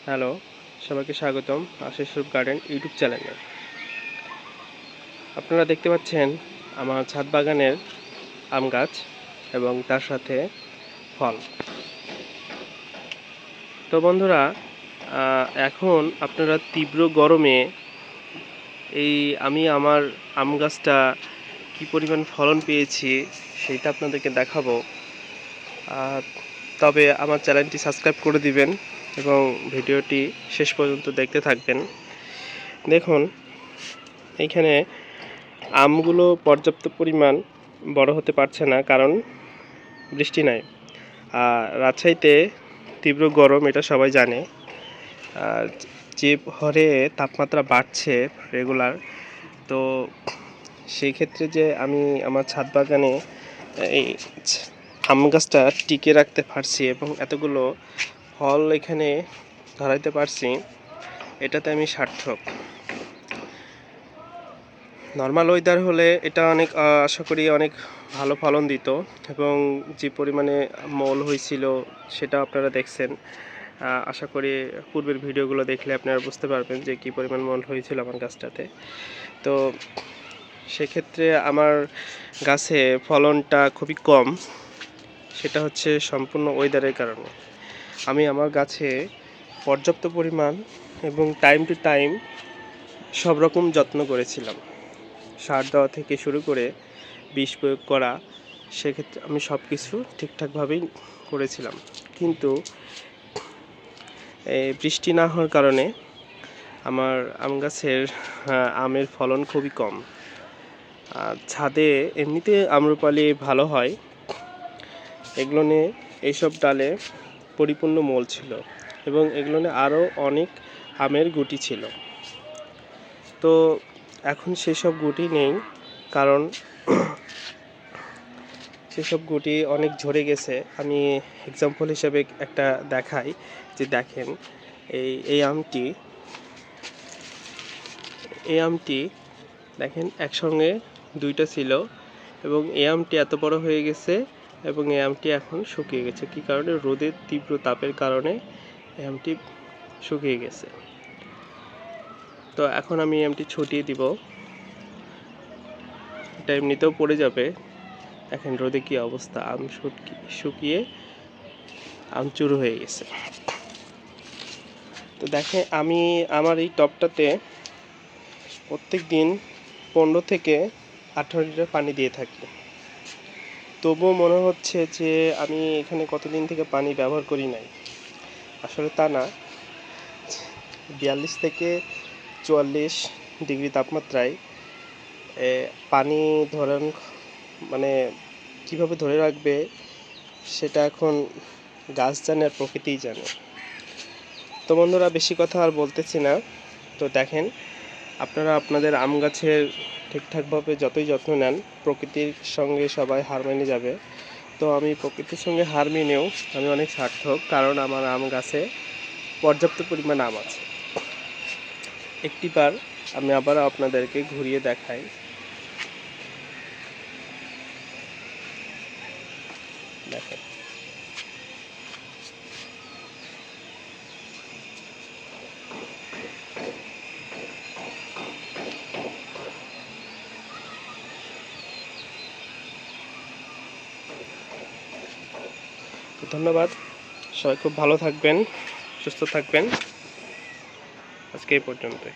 Hello, সবাইকে স্বাগতম আশিস রূপ গার্ডেন ইউটিউব চ্যানেলে। আপনারা দেখতে পাচ্ছেন আমার ছাদ বাগানের আম গাছ এবং তার সাথে ফল। তো বন্ধুরা, এখন আপনারা তীব্র গরমে আমি আমার আম গাছটা কী পরিমাণ ফলন পেয়েছি সেইটা আপনাদেরকে দেখাবো। তবে আমার চ্যানেলটি সাবস্ক্রাইব করে দিবেন এবং ভিডিওটি শেষ পর্যন্ত দেখতে থাকবেন। দেখুন, এইখানে আমগুলো পর্যাপ্ত পরিমাণ বড় হতে পারছে না, কারণ বৃষ্টি নাই। রাজশাহীতে তীব্র গরম, এটা সবাই জানে। যে হারে তাপমাত্রা বাড়ছে রেগুলার, তো সেই ক্ষেত্রে যে আমি আমার ছাদ বাগানে এই আম গাছটা টিকে রাখতে পারছি এবং এতগুলো ফল এখানে ধরাইতে পারছি, এটাতে আমি সার্থক। নর্মাল ওয়েদার হলে এটা অনেক আশা করি অনেক ভালো ফলন দিত এবং যে পরিমাণে মোল হয়েছিল সেটা আপনারা দেখছেন। আশা করি পূর্বের ভিডিওগুলো দেখলে আপনারা বুঝতে পারবেন যে কী পরিমাণ মোল হয়েছিল আমার গাছটাতে। তো সেক্ষেত্রে আমার গাছে ফলনটা খুবই কম, সেটা হচ্ছে সম্পূর্ণ ওয়েদারের কারণে। আমি আমার গাছে পর্যাপ্ত পরিমাণ এবং টাইম টু টাইম সব রকম যত্ন করেছিলাম, সার দেওয়া থেকে শুরু করে বিষ প্রয়োগ করা, সেক্ষেত্রে আমি সব কিছু ঠিকঠাকভাবেই করেছিলাম। কিন্তু বৃষ্টি না হওয়ার কারণে আমার আম গাছের আমের ফলন খুবই কম। ছাদে এমনিতে আম্রপালি ভালো হয়, এগুলো নিয়ে এইসব ডালে পরিপূর্ণ মোল ছিল এবং এগুলো নিয়ে আরও অনেক আমের গুটি ছিল। তো এখন সেসব গুটি নেই, কারণ সেসব গুটি অনেক ঝরে গেছে। আমি এক্সাম্পল হিসেবে একটা দেখাই, যে দেখেন এই আমটি দেখেন একসঙ্গে দুইটা ছিল এবং এই আমটি এত বড় হয়ে গেছে এবং এই আমটি এখন শুকিয়ে গেছে। কী কারণে? রোদের তীব্র তাপের কারণে এই আমটি শুকিয়ে গেছে। তো এখন আমি এই আমটি ছটিয়ে দিব, এটা এমনিতেও পড়ে যাবে। দেখেন রোদে কী অবস্থা, আম শুকিয়ে আমচুর হয়ে গেছে। তো দেখেন, আমি আমার এই টবটাতে প্রত্যেক দিন 15 থেকে 18 লিটার পানি দিয়ে থাকি। তবুও মনে হচ্ছে যে আমি এখানে কতদিন থেকে পানি ব্যবহার করি নাই। আসলে তা না, 42 থেকে 44 ডিগ্রি তাপমাত্রায় পানি ধরেন, মানে কীভাবে ধরে রাখবে সেটা এখন গাছ জানে আর প্রকৃতিই জানে। তো বন্ধুরা, বেশি কথা আর বলতেছি না। তো দেখেন, আপনারা আপনাদের আম গাছের ঠিকঠাকভাবে যতই যত্ন নেন, প্রকৃতির সঙ্গে সবাই হার মেনে যাবে। তো আমি প্রকৃতির সঙ্গে হার মেনেও আমি অনেক সার্থক, কারণ আমার আম গাছে পর্যাপ্ত পরিমাণ আম আছে। একটিবার আমি আবার আপনাদেরকে ঘুরিয়ে দেখাই। দেখেন, ধন্যবাদ। সবাই খুব ভালো থাকবেন, সুস্থ থাকবেন। আজকে এই পর্যন্তই।